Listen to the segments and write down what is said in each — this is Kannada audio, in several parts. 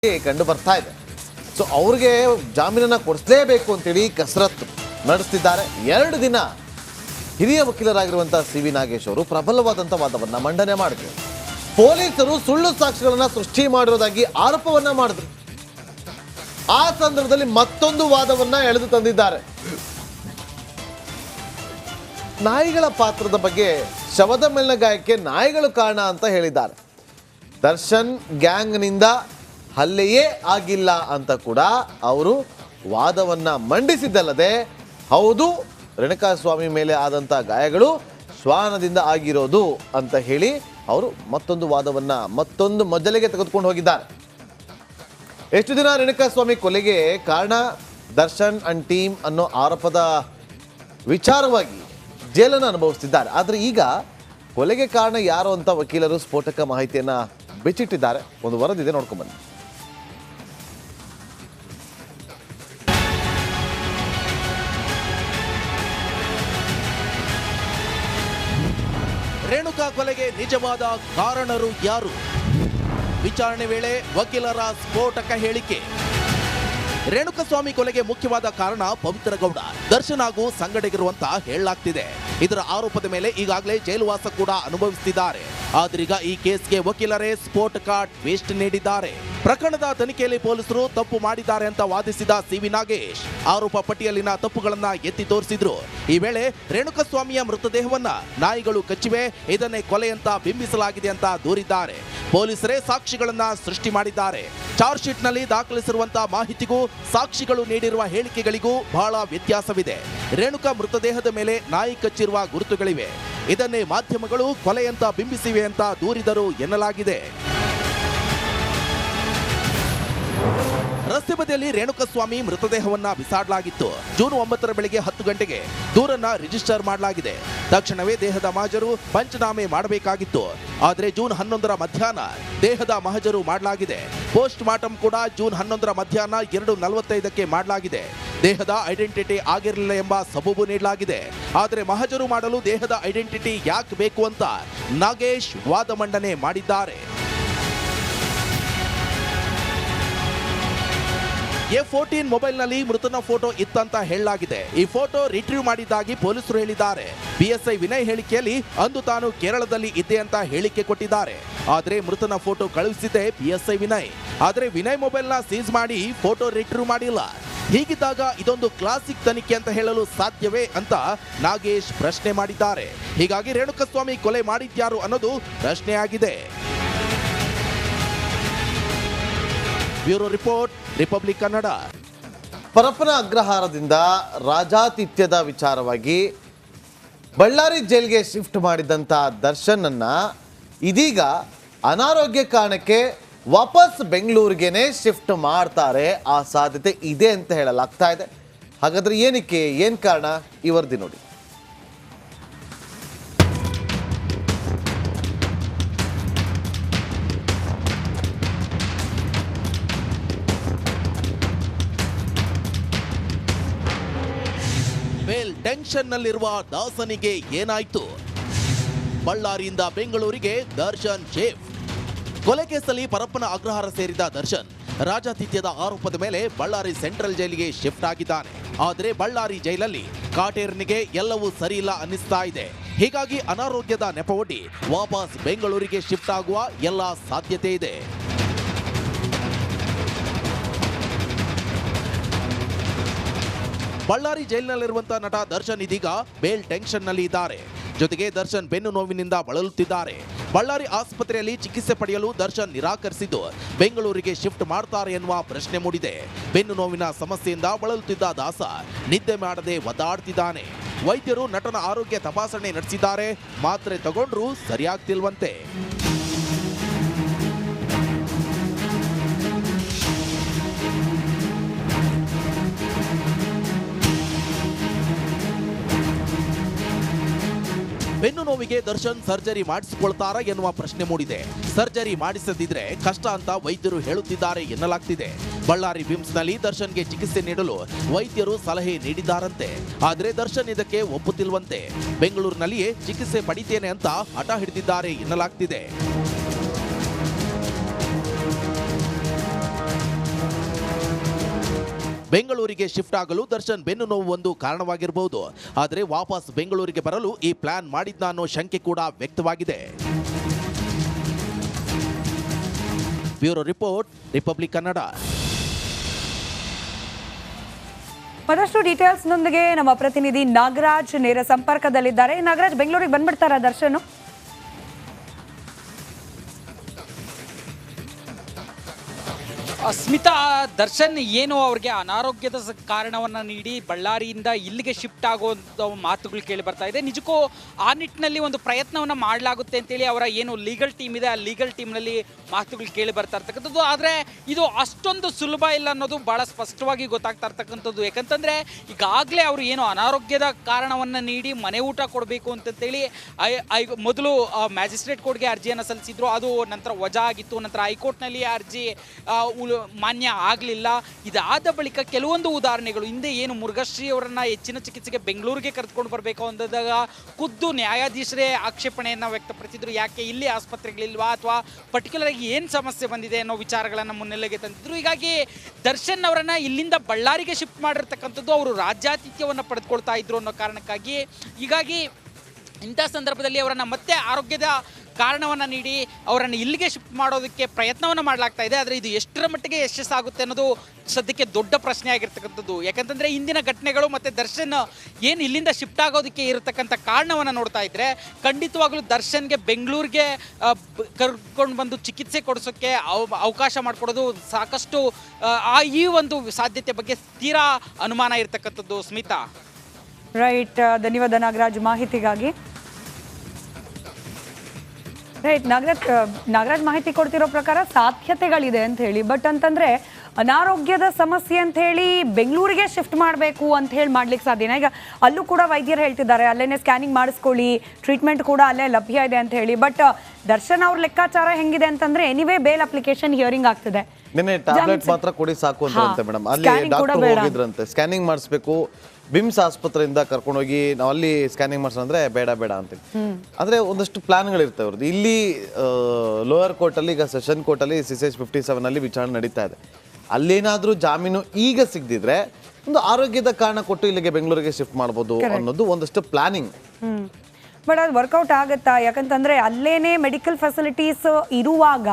ಕಂಡು ಬರ್ತಾ ಇದೆ. ಸೊ ಅವ್ರಿಗೆ ಜಾಮೀನನ್ನು ಕೊಡಿಸಲೇಬೇಕು ಅಂತೇಳಿ ಕಸರತ್ತು ನಡೆಸ್ತಿದ್ದಾರೆ. 2 ದಿನ ಹಿರಿಯ ವಕೀಲರಾಗಿರುವಂಥ ಸಿ.ವಿ. ನಾಗೇಶ್ ಅವರು ಪ್ರಬಲವಾದಂಥ ವಾದವನ್ನು ಮಂಡನೆ ಮಾಡಿದ್ರು. ಪೊಲೀಸರು ಸುಳ್ಳು ಸಾಕ್ಷಿಗಳನ್ನು ಸೃಷ್ಟಿ ಮಾಡಿರೋದಾಗಿ ಆರೋಪವನ್ನ ಮಾಡಿದ್ರು. ಆ ಸಂದರ್ಭದಲ್ಲಿ ಮತ್ತೊಂದು ವಾದವನ್ನ ಎಳೆದು ತಂದಿದ್ದಾರೆ. ನಾಯಿಗಳ ಪಾತ್ರದ ಬಗ್ಗೆ ಶವದ ಮೇಲಿನ ಗಾಯಕ್ಕೆ ನಾಯಿಗಳು ಕಾರಣ ಅಂತ ಹೇಳಿದ್ದಾರೆ. ದರ್ಶನ್ ಗ್ಯಾಂಗ್ನಿಂದ ಹಲ್ಲೆಯೇ ಆಗಿಲ್ಲ ಅಂತ ಕೂಡ ಅವರು ವಾದವನ್ನ ಮಂಡಿಸಿದ್ದಲ್ಲದೆ, ಹೌದು ರೇಣುಕಾಸ್ವಾಮಿ ಮೇಲೆ ಆದಂಥ ಗಾಯಗಳು ಶ್ವಾನದಿಂದ ಆಗಿರೋದು ಅಂತ ಹೇಳಿ ಅವರು ಮತ್ತೊಂದು ವಾದವನ್ನ ಮತ್ತೊಂದು ಮಜಲಿಗೆ ತೆಗೆದುಕೊಂಡು ಹೋಗಿದ್ದಾರೆ. ಎಷ್ಟು ದಿನ ರೇಣುಕಾಸ್ವಾಮಿ ಕೊಲೆಗೆ ಕಾರಣ ದರ್ಶನ್ ಅಂಡ್ ಟೀಮ್ ಅನ್ನೋ ಆರೋಪದ ವಿಚಾರವಾಗಿ ಜೈಲನ್ನು ಅನುಭವಿಸ್ತಿದ್ದಾರೆ. ಆದರೆ ಈಗ ಕೊಲೆಗೆ ಕಾರಣ ಯಾರು ಅಂತ ವಕೀಲರು ಸ್ಫೋಟಕ ಮಾಹಿತಿಯನ್ನು ಬಿಚ್ಚಿಟ್ಟಿದ್ದಾರೆ. ಒಂದು ವರದಿದೆ, ನೋಡ್ಕೊಂಡ್ಬನ್ನಿ. ರೇಣುಕಾ ಕೊಲೆಗೆ ನಿಜವಾದ ಕಾರಣರು ಯಾರು? ವಿಚಾರಣೆ ವೇಳೆ ವಕೀಲರ ಸ್ಫೋಟಕ ಹೇಳಿಕೆ. ರೇಣುಕಾಸ್ವಾಮಿ ಕೊಲೆಗೆ ಮುಖ್ಯವಾದ ಕಾರಣ ಪವಿತ್ರ ಗೌಡ, ದರ್ಶನ್ ಹಾಗೂ ಸಂಗಡಿಗರು ಅಂತ ಹೇಳಲಾಗ್ತಿದೆ. ಇದರ ಆರೋಪದ ಮೇಲೆ ಈಗಾಗಲೇ ಜೈಲುವಾಸ ಕೂಡ ಅನುಭವಿಸುತ್ತಿದ್ದಾರೆ. ಆದ್ರೀಗ ಈ ಕೇಸ್ಗೆ ವಕೀಲರೇ ಸ್ಫೋಟಕ ಟ್ವಿಸ್ಟ್ ನೀಡಿದ್ದಾರೆ. ಪ್ರಕರಣದ ತನಿಖೆಯಲ್ಲಿ ಪೊಲೀಸರು ತಪ್ಪು ಮಾಡಿದ್ದಾರೆ ಅಂತ ವಾದಿಸಿದ ಸಿ.ವಿ. ನಾಗೇಶ್ ಆರೋಪ ಪಟ್ಟಿಯಲ್ಲಿನ ತಪ್ಪುಗಳನ್ನ ಎತ್ತಿ ತೋರಿಸಿದ್ರು. ಈ ವೇಳೆ ರೇಣುಕಾಸ್ವಾಮಿಯ ಮೃತದೇಹವನ್ನ ನಾಯಿಗಳು ಕಚ್ಚಿವೆ, ಇದನ್ನೇ ಕೊಲೆ ಅಂತ ಬಿಂಬಿಸಲಾಗಿದೆ ಅಂತ ದೂರಿದ್ದಾರೆ. ಪೊಲೀಸರೇ ಸಾಕ್ಷಿಗಳನ್ನ ಸೃಷ್ಟಿ ಮಾಡಿದ್ದಾರೆ. ಚಾರ್ಜ್ ಶೀಟ್ ನಲ್ಲಿ ದಾಖಲಿಸಿರುವಂತಹ ಮಾಹಿತಿಗೂ ಸಾಕ್ಷಿಗಳು ನೀಡಿರುವ ಹೇಳಿಕೆಗಳಿಗೂ ಬಹಳ ವ್ಯತ್ಯಾಸವಿದೆ. ರೇಣುಕಾ ಮೃತದೇಹದ ಮೇಲೆ ನಾಯಿ ಕಚ್ಚಿರುವ ಗುರುತುಗಳಿವೆ. ಇದನ್ನೇ ಮಾಧ್ಯಮಗಳು ಕೊಲೆ ಅಂತ ಬಿಂಬಿಸಿವೆ ಅಂತ ದೂರಿದರು ಎನ್ನಲಾಗಿದೆ. ರಸ್ತೆ ಬದಿಯಲ್ಲಿ ರೇಣುಕಾಸ್ವಾಮಿ ಮೃತದೇಹವನ್ನ ಬಿಸಾಡಲಾಗಿತ್ತು. ಜೂನ್ 9 ಬೆಳಗ್ಗೆ 10 ಗಂಟೆಗೆ ದೂರನ್ನ ರಿಜಿಸ್ಟರ್ ಮಾಡಲಾಗಿದೆ. ತಕ್ಷಣವೇ ದೇಹದ ಮಹಜರು ಪಂಚನಾಮೆ ಮಾಡಬೇಕಾಗಿತ್ತು. ಆದರೆ ಜೂನ್ 11 ಮಧ್ಯಾಹ್ನ ದೇಹದ ಮಹಜರು ಮಾಡಲಾಗಿದೆ. ಪೋಸ್ಟ್ ಮಾರ್ಟಮ್ ಕೂಡ ಜೂನ್ 11 ಮಧ್ಯಾಹ್ನ 2:45ಕ್ಕೆ ಮಾಡಲಾಗಿದೆ. ದೇಹದ ಐಡೆಂಟಿಟಿ ಆಗಿರಲಿಲ್ಲ ಎಂಬ ಸಬೂಬು ನೀಡಲಾಗಿದೆ. ಆದರೆ ಮಹಜರು ಮಾಡಲು ದೇಹದ ಐಡೆಂಟಿಟಿ ಯಾಕೆ ಬೇಕು ಅಂತ ನಾಗೇಶ್ ವಾದ ಮಂಡನೆ ಮಾಡಿದ್ದಾರೆ. A14 ಮೊಬೈಲ್ನಲ್ಲಿ ಮೃತನ ಫೋಟೋ ಇತ್ತಂತ ಹೇಳಲಾಗಿದೆ. ಈ ಫೋಟೋ ರಿಟ್ರೀವ್ ಮಾಡಿದ್ದಾಗಿ ಪೊಲೀಸರು ಹೇಳಿದ್ದಾರೆ. PSI ವಿನಯ್ ಹೇಳಿಕೆಯಲ್ಲಿ ಅಂದು ತಾನು ಕೇರಳದಲ್ಲಿ ಇದ್ದೆ ಅಂತ ಹೇಳಿಕೆ ಕೊಟ್ಟಿದ್ದಾರೆ. ಆದರೆ ಮೃತನ ಫೋಟೋ ಕಳುಹಿಸಿದ್ದೆ PSI ವಿನಯ್. ಆದರೆ ವಿನಯ್ ಮೊಬೈಲ್ನ ಸೀಸ್ ಮಾಡಿ ಫೋಟೋ ರಿಟ್ರೀವ್ ಮಾಡಿಲ್ಲ. ಹೀಗಿದ್ದಾಗ ಇದೊಂದು ಕ್ಲಾಸಿಕ್ ತನಿಖೆ ಅಂತ ಹೇಳಲು ಸಾಧ್ಯವೇ ಅಂತ ನಾಗೇಶ್ ಪ್ರಶ್ನೆ ಮಾಡಿದ್ದಾರೆ. ಹೀಗಾಗಿ ರೇಣುಕಾಸ್ವಾಮಿ ಕೊಲೆ ಮಾಡಿದ್ಯಾರು ಅನ್ನೋದು ಪ್ರಶ್ನೆಯಾಗಿದೆ. Bureau report, Republic Kannada. Parappana ಅಗ್ರಹಾರದಿಂದ ರಾಜಾತಿಥ್ಯದ ವಿಚಾರವಾಗಿ ಬಳ್ಳಾರಿ ಜೈಲ್ಗೆ ಶಿಫ್ಟ್ ಮಾಡಿದಂಥ ದರ್ಶನ್ ಅನ್ನ ಇದೀಗ ಅನಾರೋಗ್ಯ ಕಾರಣಕ್ಕೆ ವಾಪಸ್ ಬೆಂಗಳೂರಿಗೇನೆ ಶಿಫ್ಟ್ ಮಾಡ್ತಾರೆ. ಆ ಸಾಧ್ಯತೆ ಇದೆ ಅಂತ ಹೇಳಲಾಗ್ತಾ ಇದೆ. ಹಾಗಾದ್ರೆ ಏನಕ್ಕೆ, ಏನು ಕಾರಣ? ಈ ವರದಿ ನೋಡಿ. ಬೇಲ್ ಟೆನ್ಷನ್ ನಲ್ಲಿರುವ ದಾಸನಿಗೆ ಏನಾಯ್ತು? ಬಳ್ಳಾರಿಯಿಂದ ಬೆಂಗಳೂರಿಗೆ ದರ್ಶನ್ ಶಿಫ್ಟ್. ಕೊಲೆ ಕೇಸಲ್ಲಿ ಪರಪ್ಪನ ಅಗ್ರಹಾರ ಸೇರಿದ ದರ್ಶನ್ ರಾಜಾತಿಥ್ಯದ ಆರೋಪದ ಮೇಲೆ ಬಳ್ಳಾರಿ ಸೆಂಟ್ರಲ್ ಜೈಲಿಗೆ ಶಿಫ್ಟ್ ಆಗಿದ್ದಾನೆ. ಆದರೆ ಬಳ್ಳಾರಿ ಜೈಲಲ್ಲಿ ಕಾಟೇರನಿಗೆ ಎಲ್ಲವೂ ಸರಿಯಿಲ್ಲ ಅನ್ನಿಸ್ತಾ ಇದೆ. ಹೀಗಾಗಿ ಅನಾರೋಗ್ಯದ ನೆಪವೊಡ್ಡಿ ವಾಪಸ್ ಬೆಂಗಳೂರಿಗೆ ಶಿಫ್ಟ್ ಆಗುವ ಎಲ್ಲ ಸಾಧ್ಯತೆ ಇದೆ. ಬಳ್ಳಾರಿ ಜೈಲಿನಲ್ಲಿರುವಂತಹ ನಟ ದರ್ಶನ್ ಇದೀಗ ಬೇಲ್ ಟೆನ್ಷನ್ ನಲ್ಲಿ ಇದ್ದಾರೆ. ಜೊತೆಗೆ ದರ್ಶನ್ ಬೆನ್ನು ನೋವಿನಿಂದ ಬಳಲುತ್ತಿದ್ದಾರೆ. ಬಳ್ಳಾರಿ ಆಸ್ಪತ್ರೆಯಲ್ಲಿ ಚಿಕಿತ್ಸೆ ಪಡೆಯಲು ದರ್ಶನ್ ನಿರಾಕರಿಸಿದ್ದು ಬೆಂಗಳೂರಿಗೆ ಶಿಫ್ಟ್ ಮಾಡ್ತಾರೆ ಎನ್ನುವ ಪ್ರಶ್ನೆ ಮೂಡಿದೆ. ಬೆನ್ನು ನೋವಿನ ಸಮಸ್ಯೆಯಿಂದ ಬಳಲುತ್ತಿದ್ದ ದಾಸ ನಿದ್ದೆ ಮಾಡದೆ ಒದ್ದಾಡ್ತಿದ್ದಾನೆ. ವೈದ್ಯರು ನಟನ ಆರೋಗ್ಯ ತಪಾಸಣೆ ನಡೆಸಿದ್ದಾರೆ. ಮಾತ್ರೆ ತಗೊಂಡ್ರೂ ಸರಿಯಾಗ್ತಿಲ್ವಂತೆ. ಬೆನ್ನು ನೋವಿಗೆ ದರ್ಶನ್ ಸರ್ಜರಿ ಮಾಡಿಸಿಕೊಳ್ತಾರಾ ಎನ್ನುವ ಪ್ರಶ್ನೆ ಮೂಡಿದೆ. ಸರ್ಜರಿ ಮಾಡಿಸದಿದ್ರೆ ಕಷ್ಟ ಅಂತ ವೈದ್ಯರು ಹೇಳುತ್ತಿದ್ದಾರೆ ಎನ್ನಲಾಗ್ತಿದೆ. ಬಳ್ಳಾರಿ ಬಿಮ್ಸ್ನಲ್ಲಿ ದರ್ಶನ್ಗೆ ಚಿಕಿತ್ಸೆ ನೀಡಲು ವೈದ್ಯರು ಸಲಹೆ ನೀಡಿದ್ದಾರಂತೆ. ಆದರೆ ದರ್ಶನ್ ಇದಕ್ಕೆ ಒಪ್ಪುತ್ತಿಲ್ವಂತೆ. ಬೆಂಗಳೂರಿನಲ್ಲಿಯೇ ಚಿಕಿತ್ಸೆ ಪಡಿತೇನೆ ಅಂತ ಹಠ ಹಿಡಿದಿದ್ದಾರೆ ಎನ್ನಲಾಗ್ತಿದೆ. ಬೆಂಗಳೂರಿಗೆ ಶಿಫ್ಟ್ ಆಗಲು ದರ್ಶನ್ ಬೆನ್ನು ನೋವು ಒಂದು ಕಾರಣವಾಗಿರಬಹುದು. ಆದರೆ ವಾಪಸ್ ಬೆಂಗಳೂರಿಗೆ ಬರಲು ಈ ಪ್ಲಾನ್ ಮಾಡಿದ್ನ ಅನ್ನೋ ಶಂಕೆ ಕೂಡ ವ್ಯಕ್ತವಾಗಿದೆ. Bureau report, Republic Kannada. ಮತ್ತಷ್ಟು ಡೀಟೇಲ್ಸ್ನೊಂದಿಗೆ ನಮ್ಮ ಪ್ರತಿನಿಧಿ ನಾಗರಾಜ್ ನೇರ ಸಂಪರ್ಕದಲ್ಲಿದ್ದಾರೆ. ನಾಗರಾಜ್, ಬೆಂಗಳೂರಿಗೆ ಬಂದ್ಬಿಡ್ತಾರಾ ದರ್ಶನ್? ಸ್ಮಿತಾ, ದರ್ಶನ್ ಏನು ಅವ್ರಿಗೆ ಅನಾರೋಗ್ಯದ ಕಾರಣವನ್ನು ನೀಡಿ ಬಳ್ಳಾರಿಯಿಂದ ಇಲ್ಲಿಗೆ ಶಿಫ್ಟ್ ಆಗುವಂಥ ಮಾತುಗಳು ಕೇಳಿ ಬರ್ತಾ ಇದೆ. ನಿಜಕ್ಕೂ ಆ ನಿಟ್ಟಿನಲ್ಲಿ ಒಂದು ಪ್ರಯತ್ನವನ್ನು ಮಾಡಲಾಗುತ್ತೆ ಅಂತೇಳಿ ಅವರ ಏನು ಲೀಗಲ್ ಟೀಮ್ ಇದೆ, ಆ ಲೀಗಲ್ ಟೀಮ್ನಲ್ಲಿ ಮಾತುಗಳು ಕೇಳಿ ಬರ್ತಾ ಇರ್ತಕ್ಕಂಥದ್ದು. ಆದರೆ ಇದು ಅಷ್ಟೊಂದು ಸುಲಭ ಇಲ್ಲ ಅನ್ನೋದು ಭಾಳ ಸ್ಪಷ್ಟವಾಗಿ ಗೊತ್ತಾಗ್ತಾ ಇರ್ತಕ್ಕಂಥದ್ದು. ಯಾಕಂತಂದರೆ ಈಗಾಗಲೇ ಅವರು ಏನು ಅನಾರೋಗ್ಯದ ಕಾರಣವನ್ನು ನೀಡಿ ಮನೆ ಊಟ ಕೊಡಬೇಕು ಅಂತಂತೇಳಿ ಮೊದಲು ಮ್ಯಾಜಿಸ್ಟ್ರೇಟ್ ಕೋರ್ಟ್ಗೆ ಅರ್ಜಿಯನ್ನು ಸಲ್ಲಿಸಿದ್ರು. ಅದು ನಂತರ ವಜಾ ಆಗಿತ್ತು. ನಂತರ ಹೈಕೋರ್ಟ್ನಲ್ಲಿ ಅರ್ಜಿ ಮಾನ್ಯ ಆಗಲಿಲ್ಲ. ಇದಾದ ಬಳಿಕ ಕೆಲವೊಂದು ಉದಾಹರಣೆಗಳು, ಹಿಂದೆ ಏನು ಮುರುಘಶ್ರೀ ಅವರನ್ನ ಹೆಚ್ಚಿನ ಚಿಕಿತ್ಸೆಗೆ ಬೆಂಗಳೂರಿಗೆ ಕರೆದುಕೊಂಡು ಬರಬೇಕು ಅಂದಾಗ ಖುದ್ದು ನ್ಯಾಯಾಧೀಶರೇ ಆಕ್ಷೇಪಣೆಯನ್ನು ವ್ಯಕ್ತಪಡಿಸಿದ್ರು. ಯಾಕೆ ಇಲ್ಲಿ ಆಸ್ಪತ್ರೆಗಳಿಲ್ವಾ ಅಥವಾ ಪರ್ಟಿಕ್ಯುಲರ್ ಆಗಿ ಏನು ಸಮಸ್ಯೆ ಬಂದಿದೆ ಅನ್ನೋ ವಿಚಾರಗಳನ್ನು ಮುನ್ನೆಲೆಗೆ ತಂದಿದ್ರು. ಹೀಗಾಗಿ ದರ್ಶನ್ ಅವರನ್ನ ಇಲ್ಲಿಂದ ಬಳ್ಳಾರಿಗೆ ಶಿಫ್ಟ್ ಮಾಡಿರ್ತಕ್ಕಂಥದ್ದು ಅವರು ರಾಜ್ಯಾತಿಥ್ಯವನ್ನು ಪಡೆದುಕೊಳ್ತಾ ಇದ್ರು ಅನ್ನೋ ಕಾರಣಕ್ಕಾಗಿ. ಹೀಗಾಗಿ ಇಂಥ ಸಂದರ್ಭದಲ್ಲಿ ಅವರನ್ನು ಮತ್ತೆ ಆರೋಗ್ಯದ ಕಾರಣವನ್ನು ನೀಡಿ ಅವರನ್ನು ಇಲ್ಲಿಗೆ ಶಿಫ್ಟ್ ಮಾಡೋದಕ್ಕೆ ಪ್ರಯತ್ನವನ್ನು ಮಾಡಲಾಗ್ತಾ ಇದೆ. ಆದರೆ ಇದು ಎಷ್ಟರ ಮಟ್ಟಿಗೆ ಯಶಸ್ಸಾಗುತ್ತೆ ಅನ್ನೋದು ಸದ್ಯಕ್ಕೆ ದೊಡ್ಡ ಪ್ರಶ್ನೆ ಆಗಿರ್ತಕ್ಕಂಥದ್ದು. ಯಾಕಂತಂದರೆ ಇಂದಿನ ಘಟನೆಗಳು ಮತ್ತು ದರ್ಶನ್ ಏನು ಇಲ್ಲಿಂದ ಶಿಫ್ಟ್ ಆಗೋದಕ್ಕೆ ಇರತಕ್ಕಂಥ ಕಾರಣವನ್ನು ನೋಡ್ತಾ ಇದ್ದರೆ ಖಂಡಿತವಾಗ್ಲೂ ದರ್ಶನ್ಗೆ ಬೆಂಗಳೂರಿಗೆ ಕರ್ಕೊಂಡು ಬಂದು ಚಿಕಿತ್ಸೆ ಕೊಡಿಸೋಕ್ಕೆ ಅವಕಾಶ ಮಾಡಿಕೊಡೋದು ಸಾಕಷ್ಟು ಈ ಒಂದು ಸಾಧ್ಯತೆ ಬಗ್ಗೆ ತೀರಾ ಅನುಮಾನ ಇರತಕ್ಕಂಥದ್ದು. ಸ್ಮಿತಾ. ರೈಟ್, ಧನ್ಯವಾದ ನಾಗರಾಜ್ ಮಾಹಿತಿಗಾಗಿ. ರೈಟ್, ನಾಗರಾಜ್ ಮಾಹಿತಿ ಕೊಡ್ತಿರೋ ಪ್ರಕಾರ ಸಾಧ್ಯತೆಗಳಿದೆ ಅಂತ ಹೇಳಿ, ಬಟ್ ಅಂತಂದ್ರೆ ಅನಾರೋಗ್ಯದ ಸಮಸ್ಯೆ ಅಂತ ಹೇಳಿ ಬೆಂಗಳೂರಿಗೆ ಶಿಫ್ಟ್ ಮಾಡಬೇಕು ಅಂತ ಹೇಳಿ ಮಾಡ್ಲಿಕ್ಕೆ ಸಾಧ್ಯನಾ? ಈಗ ಅಲ್ಲೂ ಕೂಡ ವೈದ್ಯರು ಹೇಳ್ತಿದ್ದಾರೆ ಅಲ್ಲೇನೆ ಸ್ಕ್ಯಾನಿಂಗ್ ಮಾಡಿಸ್ಕೊಳ್ಳಿ, ಟ್ರೀಟ್ಮೆಂಟ್ ಕೂಡ ಅಲ್ಲೇ ಲಭ್ಯ ಇದೆ ಅಂತ ಹೇಳಿ. ಬಟ್ ದರ್ಶನ್ ಅವ್ರ ಲೆಕ್ಕಾಚಾರ ಹೆಂಗಿದೆ ಅಂತಂದ್ರೆ ಎನಿವೇ ಬೇಲ್ ಅಪ್ಲಿಕೇಶನ್ ಹಿಯರಿಂಗ್ ಆಗ್ತಿದೆ. ನಿನ್ನೆ ಟ್ಯಾಬ್ಲೆಟ್ ಮಾತ್ರ ಕೊಡಿ ಸಾಕು ಅಂತ ಮೇಡಮ್. ಅಲ್ಲಿ ಡಾಕ್ಟರ್ ಹೋಗಿದ್ರಂತೆ, ಸ್ಕ್ಯಾನಿಂಗ್ ಮಾಡಿಸ್ಬೇಕು, ಬಿಮ್ಸ್ ಆಸ್ಪತ್ರೆಯಿಂದ ಕರ್ಕೊಂಡೋಗಿ ನಾವು ಅಲ್ಲಿ ಸ್ಕ್ಯಾನಿಂಗ್ ಮಾಡ್ಸೋಣ ಅಂದ್ರೆ ಬೇಡ ಬೇಡ ಅಂತ. ಅಂದ್ರೆ ಒಂದಷ್ಟು ಪ್ಲಾನ್ಗಳಿರ್ತವೆ ಅವ್ರದ್ದು. ಇಲ್ಲಿ ಲೋಯರ್ ಕೋರ್ಟಲ್ಲಿ, ಈಗ ಸೆಷನ್ ಕೋರ್ಟಲ್ಲಿ CCH 57 ಅಲ್ಲಿ ವಿಚಾರಣೆ ನಡೀತಾ ಇದೆ. ಅಲ್ಲೇನಾದ್ರೂ ಜಾಮೀನು ಈಗ ಸಿಗದಿದ್ರೆ ಒಂದು ಆರೋಗ್ಯದ ಕಾರಣ ಕೊಟ್ಟು ಇಲ್ಲಿಗೆ ಬೆಂಗಳೂರಿಗೆ ಶಿಫ್ಟ್ ಮಾಡ್ಬೋದು ಅನ್ನೋದು ಒಂದಷ್ಟು ಪ್ಲಾನಿಂಗ್. ಬಟ್ ಅದು ವರ್ಕೌಟ್ ಆಗುತ್ತಾ? ಯಾಕಂತಂದ್ರೆ ಅಲ್ಲೇನೆ ಮೆಡಿಕಲ್ ಫೆಸಿಲಿಟೀಸ್ ಇರುವಾಗ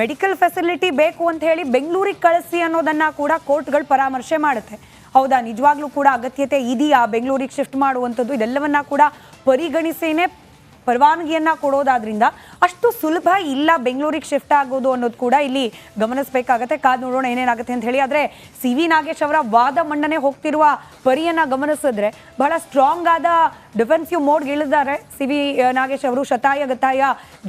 ಮೆಡಿಕಲ್ ಫೆಸಿಲಿಟಿ ಬೇಕು ಅಂತ ಹೇಳಿ ಬೆಂಗಳೂರಿಗೆ ಕಳಿಸಿ ಅನ್ನೋದನ್ನ ಕೂಡ ಕೋರ್ಟ್ಗಳು ಪರಾಮರ್ಶೆ ಮಾಡುತ್ತೆ. ಹೌದಾ, ನಿಜವಾಗ್ಲೂ ಕೂಡ ಅಗತ್ಯತೆ ಇದೆಯಾ ಬೆಂಗಳೂರಿಗೆ ಶಿಫ್ಟ್ ಮಾಡುವಂಥದ್ದು? ಇದೆಲ್ಲವನ್ನ ಕೂಡ ಪರಿಗಣಿಸೇನೆ ಪರವಾನಗಿಯನ್ನ ಕೊಡೋದಾದ್ರಿಂದ ಅಷ್ಟು ಸುಲಭ ಇಲ್ಲ ಬೆಂಗಳೂರಿಗೆ ಶಿಫ್ಟ್ ಆಗೋದು ಅನ್ನೋದು ಕೂಡ ಇಲ್ಲಿ ಗಮನಿಸಬೇಕಾಗತ್ತೆ. ಕಾದ್ ನೋಡೋಣ ಏನೇನಾಗುತ್ತೆ ಅಂತ ಹೇಳಿ. ಆದರೆ CV ನಾಗೇಶ್ ಅವರ ವಾದ ಮಂಡನೆ ಹೋಗ್ತಿರುವ ಪರಿಯನ್ನ ಗಮನಿಸಿದ್ರೆ ಬಹಳ ಸ್ಟ್ರಾಂಗ್ ಆದ ಡಿಫೆನ್ಸಿವ್ ಮೋಡ್ಗೆ ಇಳಿದಾರೆ CV ನಾಗೇಶ್ ಅವರು. ಶತಾಯ ಗತಾಯ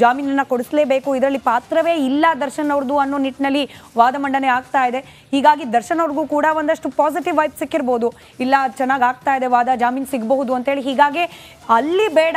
ಜಾಮೀನನ್ನ ಕೊಡಿಸಲೇಬೇಕು, ಇದರಲ್ಲಿ ಪಾತ್ರವೇ ಇಲ್ಲ ದರ್ಶನ್ ಅವ್ರದ್ದು ಅನ್ನೋ ನಿಟ್ಟಿನಲ್ಲಿ ವಾದ ಮಂಡನೆ ಆಗ್ತಾ ಇದೆ. ಹೀಗಾಗಿ ದರ್ಶನ್ ಅವ್ರಿಗೂ ಕೂಡ ಒಂದಷ್ಟು ಪಾಸಿಟಿವ್ ವೈಬ್ ಸಿಕ್ಕಿರ್ಬೋದು, ಇಲ್ಲ ಚೆನ್ನಾಗಿ ಆಗ್ತಾ ಇದೆ ವಾದ, ಜಾಮೀನು ಸಿಗಬಹುದು ಅಂತೇಳಿ. ಹೀಗಾಗಿ ಅಲ್ಲಿ ಬೇಡ